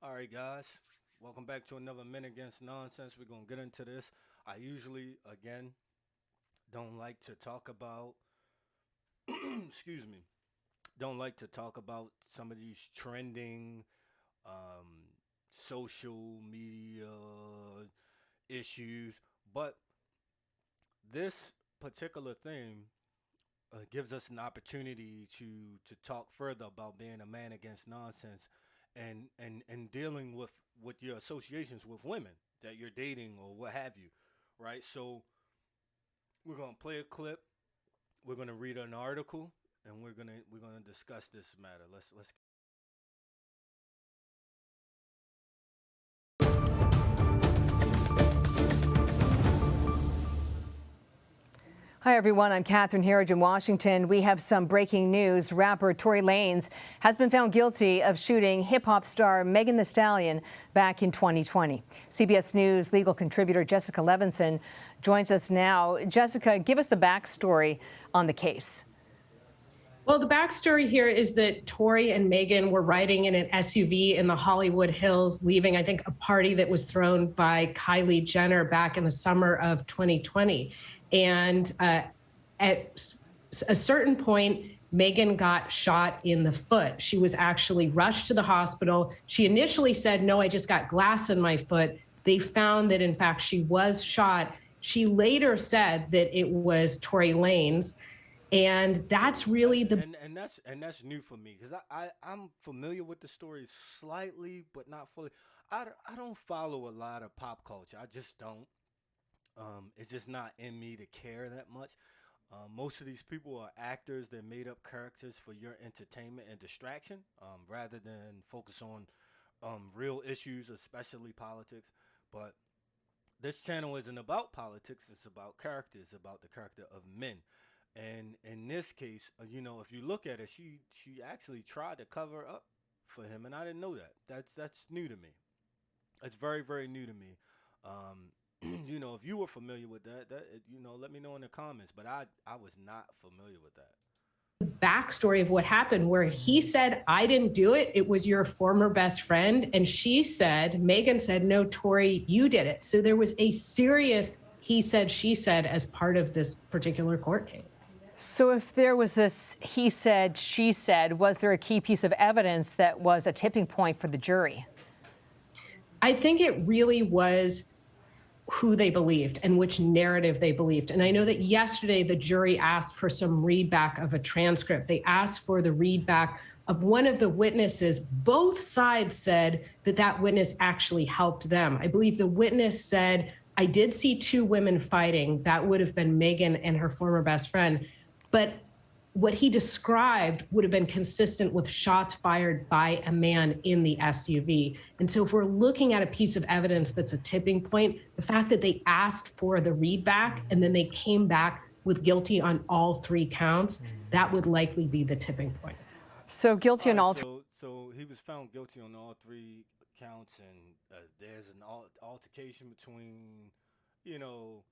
All right, guys. Welcome back to another Men Against Nonsense. We're going to get into this. I usually, again, don't like to talk about, excuse me, don't like to talk about some of these trending um, social media issues, but this particular thing gives us an opportunity to talk further about being a man against nonsense and dealing with your associations with women that you're dating or what have you, right? So we're gonna play a clip, we're gonna read an article, and we're gonna discuss this matter. Let's. Hi, everyone. I'm Catherine Herridge in Washington. We have some breaking news. Rapper Tory Lanez has been found guilty of shooting hip-hop star Megan Thee Stallion back in 2020. CBS News legal contributor Jessica Levinson joins us now. Jessica, give us the backstory on the case. Well, the backstory here is that Tory and Megan were riding in an SUV in the Hollywood Hills, leaving, I think, a party that was thrown by Kylie Jenner back in the summer of 2020. And at a certain point, Megan got shot in the foot. She was actually rushed to the hospital. She initially said, "No, I just got glass in my foot." They found that, in fact, she was shot. She later said that it was Tory Lanez. And that's really the And that's new for me because I'm familiar with the story slightly, but not fully. I don't follow a lot of pop culture. I just don't. It's just not in me to care that much. Most of these people are actors that made up characters for your entertainment and distraction, rather than focus on real issues, especially politics. But this channel isn't about politics. It's about character. It's about the character of men. And in this case, if you look at it, she actually tried to cover up for him, and I didn't know that. That's new to me. It's very very new to me. If you were familiar with that, let me know in the comments. But I was not familiar with that. backstory of what happened, where he said, "I didn't do it. It was your former best friend." And Megan said, "No, Tory, you did it." So there was a serious he said, she said as part of this particular court case. So if there was this he said, she said, was there a key piece of evidence that was a tipping point for the jury? I think it really was who they believed and which narrative they believed. And I know that yesterday the jury asked for some readback of a transcript. They asked for the readback of one of the witnesses. Both sides said that that witness actually helped them. I believe the witness said, "I did see two women fighting." That would have been Megan and her former best friend. But what he described would have been consistent with shots fired by a man in the SUV. And so if we're looking at a piece of evidence that's a tipping point, the fact that they asked for the readback and then they came back with guilty on all three counts, that would likely be the tipping point. So guilty All on right, all three. so he was found guilty on all three counts, and there's an altercation between, you know,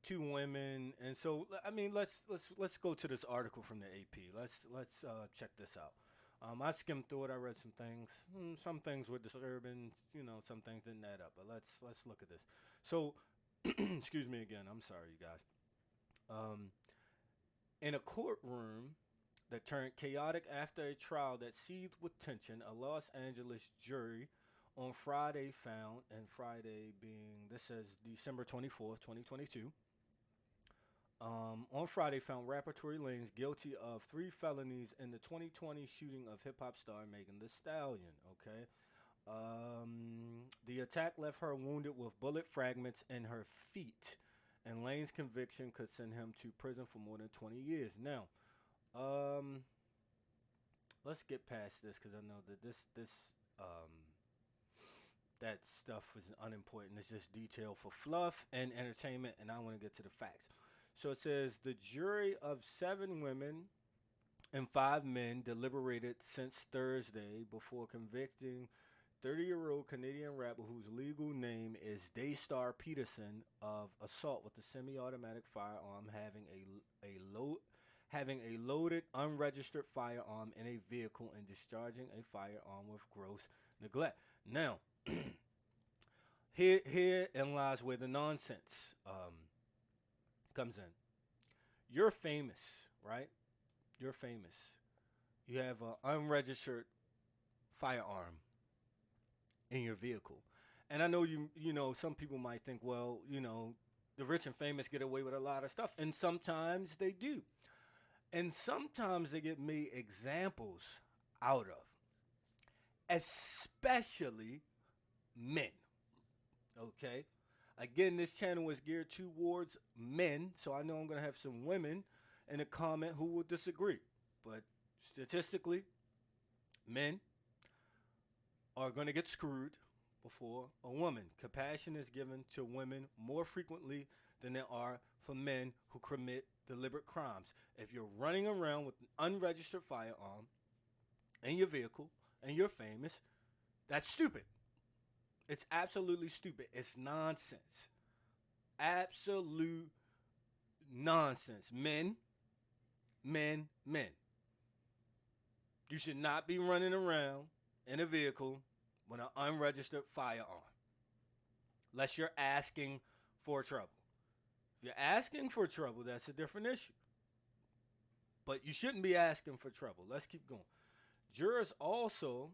two women, and so I mean, let's go to this article from the AP. Let's check this out. I skimmed through it. I read some things. Some things were disturbing. Some things didn't add up. But let's look at this. So, excuse me again. I'm sorry, you guys. Um, in a courtroom that turned chaotic after a trial that seethed with tension, a Los Angeles jury on Friday found, and Friday being, this says December 24th, 2022, on Friday found rapper Tory Lanez guilty of three felonies in the 2020 shooting of hip hop star Megan Thee Stallion. Okay. The attack left her wounded with bullet fragments in her feet, and Lane's conviction could send him to prison for more than 20 years. Now, um, let's get past this because I know that that stuff is unimportant. It's just detail for fluff and entertainment, and I want to get to the facts. So it says the jury of seven women and five men deliberated since Thursday before convicting 30-year-old Canadian rapper whose legal name is Daystar Peterson of assault with a semi-automatic firearm having a loaded, unregistered firearm in a vehicle and discharging a firearm with gross neglect. Now, herein lies where the nonsense comes in. You're famous, right? You're famous. You have an unregistered firearm in your vehicle. And I know some people might think, well, the rich and famous get away with a lot of stuff. And sometimes they do. And sometimes they get made examples out of, especially men. Okay? Again, this channel is geared towards men, so I know I'm going to have some women in the comment who will disagree. But statistically, men are going to get screwed before a woman. Compassion is given to women more frequently than there are for men who commit deliberate crimes. If you're running around with an unregistered firearm in your vehicle and you're famous, that's stupid. It's absolutely stupid. It's nonsense. Absolute nonsense. Men. You should not be running around in a vehicle with an unregistered firearm unless you're asking for trouble. If you're asking for trouble, that's a different issue. But you shouldn't be asking for trouble. Let's keep going. Jurors also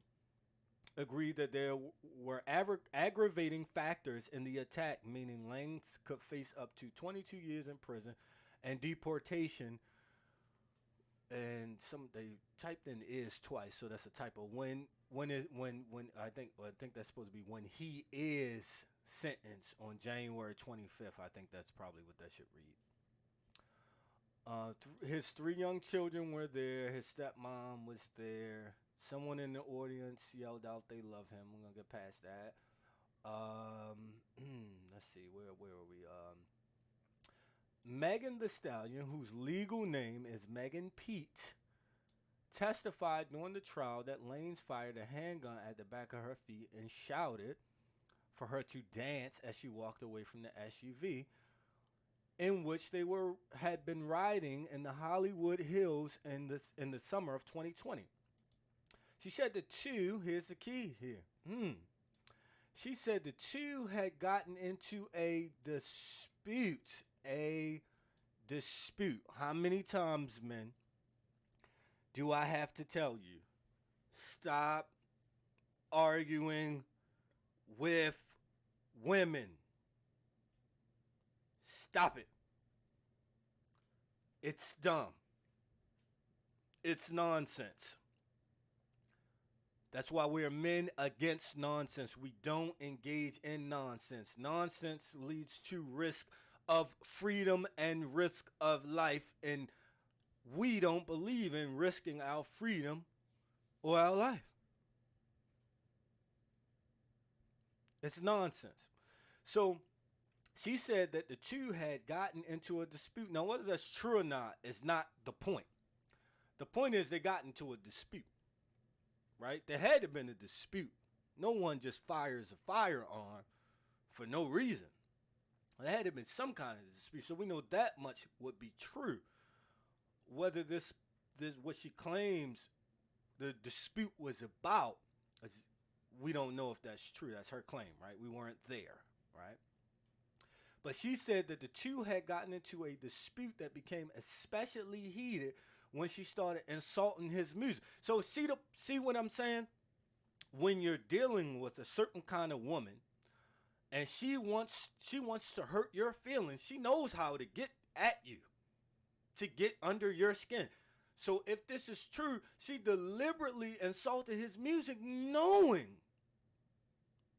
agreed that there were aggravating factors in the attack, meaning Lanez could face up to 22 years in prison and deportation. And they typed in "is" twice, so that's a typo. When I think that's supposed to be when he is sentenced on January 25th. I think that's probably what that should read. His 3 young children were there. His stepmom was there. Someone in the audience yelled out they love him. We're gonna get past that. Let's see, where are we? Megan Thee Stallion, whose legal name is Megan Pete, testified during the trial that Lanez fired a handgun at the back of her feet and shouted for her to dance as she walked away from the SUV in which they had been riding in the Hollywood Hills in the summer of 2020. She said the two, here's the key here. She said the two had gotten into a dispute. How many times, men, do I have to tell you? Stop arguing with women. Stop it. It's dumb. It's nonsense. That's why we're men against nonsense. We don't engage in nonsense. Nonsense leads to risk of freedom and risk of life, and we don't believe in risking our freedom or our life. It's nonsense. So she said that the two had gotten into a dispute. Now, whether that's true or not is not the point. The point is they got into a dispute, right? There had to have been a dispute. No one just fires a firearm for no reason. There had to have been some kind of dispute. So we know that much would be true. Whether this what she claims the dispute was about, we don't know if that's true. That's her claim, right? We weren't there, right? But she said that the two had gotten into a dispute that became especially heated when she started insulting his music. So see what I'm saying? When you're dealing with a certain kind of woman and she wants to hurt your feelings, she knows how to get at you, to get under your skin. So if this is true, she deliberately insulted his music knowing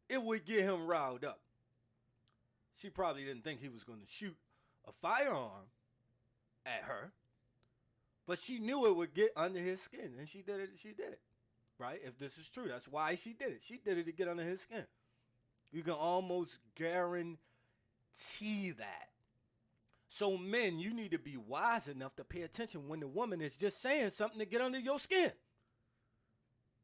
it would get him riled up. She probably didn't think he was going to shoot a firearm at her, but she knew it would get under his skin, and she did it, right? If this is true, that's why she did it. She did it to get under his skin. You can almost guarantee that. So men, you need to be wise enough to pay attention when the woman is just saying something to get under your skin.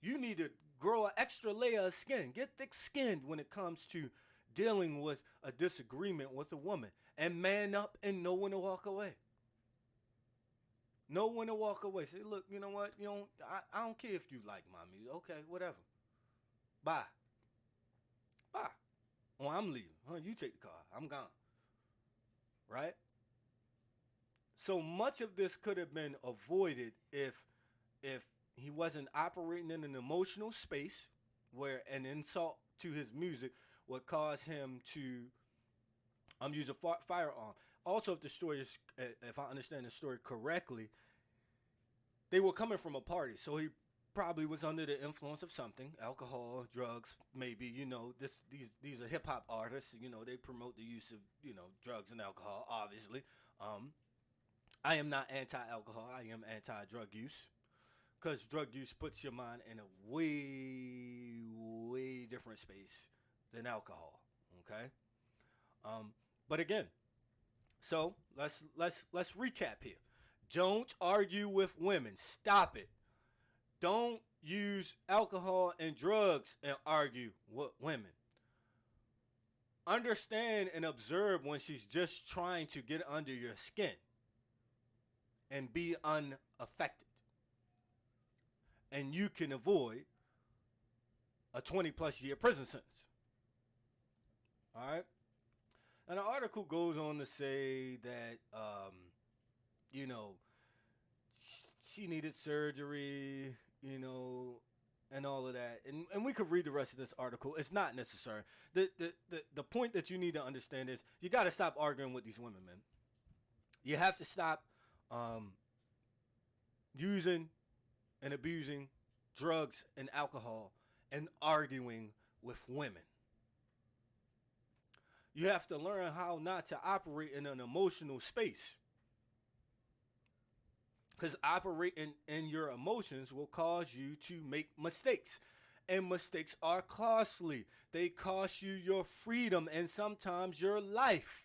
You need to grow an extra layer of skin. Get thick-skinned when it comes to dealing with a disagreement with a woman. And man up and know when to walk away. Know when to walk away. Say, look, you know what? I don't care if you like my music. Okay, whatever. Bye. Bye. Oh, I'm leaving. Huh, you take the car. I'm gone. Right? So much of this could have been avoided if he wasn't operating in an emotional space where an insult to his music would cause him to use a firearm. Also, if the story is, if I understand the story correctly, they were coming from a party, so he probably was under the influence of something, alcohol, drugs, maybe. These are hip hop artists. They promote the use of drugs and alcohol. Obviously, I am not anti-alcohol. I am anti-drug use, because drug use puts your mind in a way different space than alcohol. Okay, but again, so let's recap here. Don't argue with women. Stop it. Don't use alcohol and drugs and argue with women. Understand and observe when she's just trying to get under your skin and be unaffected. And you can avoid a 20-plus year prison sentence. All right? And the article goes on to say that, she needed surgery, and all of that. And we could read the rest of this article. It's not necessary. The point that you need to understand is you got to stop arguing with these women, man. You have to stop using and abusing drugs and alcohol and arguing with women. You have to learn how not to operate in an emotional space. Because operating in your emotions will cause you to make mistakes. And mistakes are costly. They cost you your freedom and sometimes your life.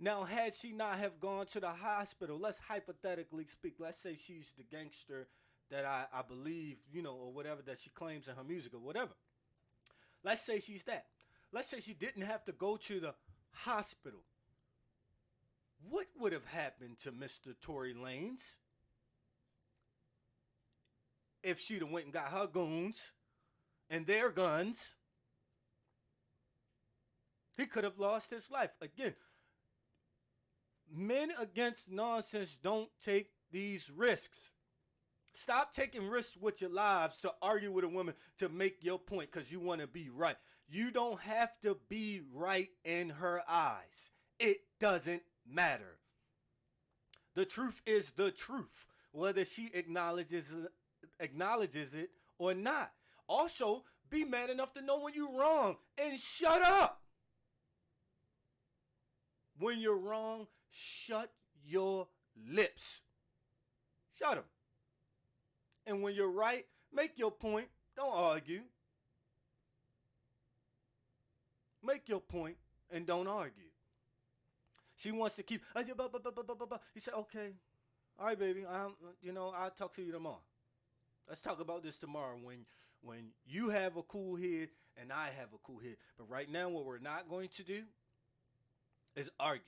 Now, had she not have gone to the hospital, let's hypothetically speak. Let's say she's the gangster that I believe, or whatever that she claims in her music or whatever. Let's say she's that. Let's say she didn't have to go to the hospital. What would have happened to Mr. Tory Lanez if she'd have went and got her goons and their guns? He could have lost his life. Again, men against nonsense don't take these risks. Stop taking risks with your lives to argue with a woman to make your point because you want to be right. You don't have to be right in her eyes. It doesn't matter. The truth is the truth, whether she acknowledges it or not. Also, be man enough to know when you're wrong and shut up. When you're wrong, shut your lips. Shut them. And when you're right, make your point. Don't argue. Make your point and don't argue. She wants to keep. He said, okay. All right, baby. I'll talk to you tomorrow. Let's talk about this tomorrow when you have a cool head and I have a cool head. But right now, what we're not going to do is argue.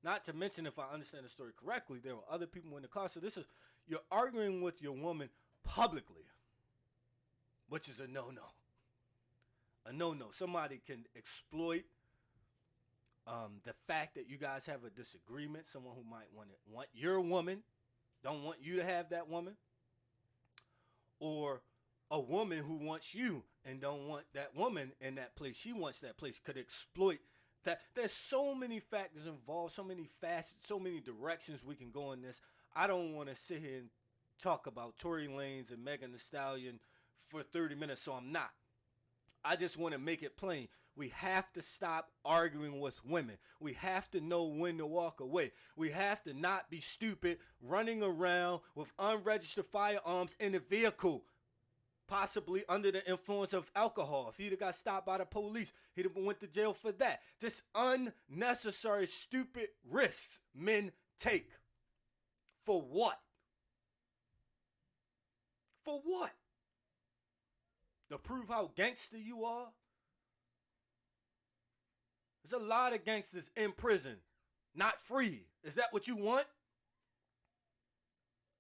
Not to mention, if I understand the story correctly, there were other people in the car. So you're arguing with your woman publicly, which is a no-no. A no-no. Somebody can exploit the fact that you guys have a disagreement. Someone who might want your woman, don't want you to have that woman. Or a woman who wants you and don't want that woman in that place. She wants that place. Could exploit that. There's so many factors involved, so many facets, so many directions we can go in this. I don't want to sit here and talk about Tory Lanez and Megan Thee Stallion for 30 minutes, so I'm not. I just want to make it plain. We have to stop arguing with women. We have to know when to walk away. We have to not be stupid running around with unregistered firearms in the vehicle, possibly under the influence of alcohol. If he'd have got stopped by the police, he'd have went to jail for that. Just unnecessary, stupid risks men take. For what? For what? To prove how gangster you are? There's a lot of gangsters in prison not free. Is that what you want?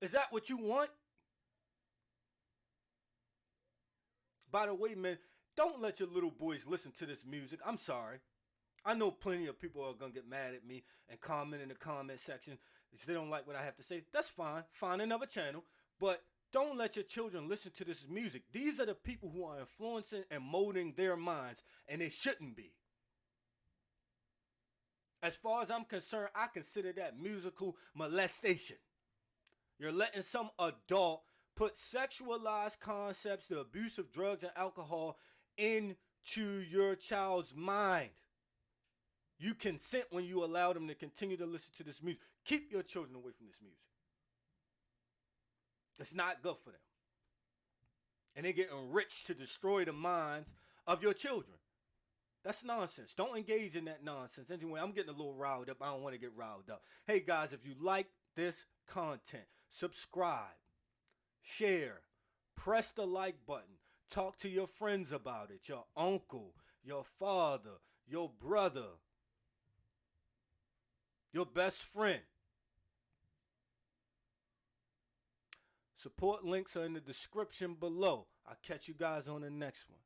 Is that what you want? By the way, man, don't let your little boys listen to this music. I'm sorry. I know plenty of people are going to get mad at me and comment in the comment section if they don't like what I have to say. That's fine. Find another channel. But don't let your children listen to this music. These are the people who are influencing and molding their minds, and they shouldn't be. As far as I'm concerned, I consider that musical molestation. You're letting some adult put sexualized concepts, the abuse of drugs and alcohol into your child's mind. You consent when you allow them to continue to listen to this music. Keep your children away from this music. It's not good for them. And they get enriched to destroy the minds of your children. That's nonsense. Don't engage in that nonsense. Anyway, I'm getting a little riled up. I don't want to get riled up. Hey, guys, if you like this content, subscribe, share, press the like button. Talk to your friends about it. Your uncle, your father, your brother, your best friend. Support links are in the description below. I'll catch you guys on the next one.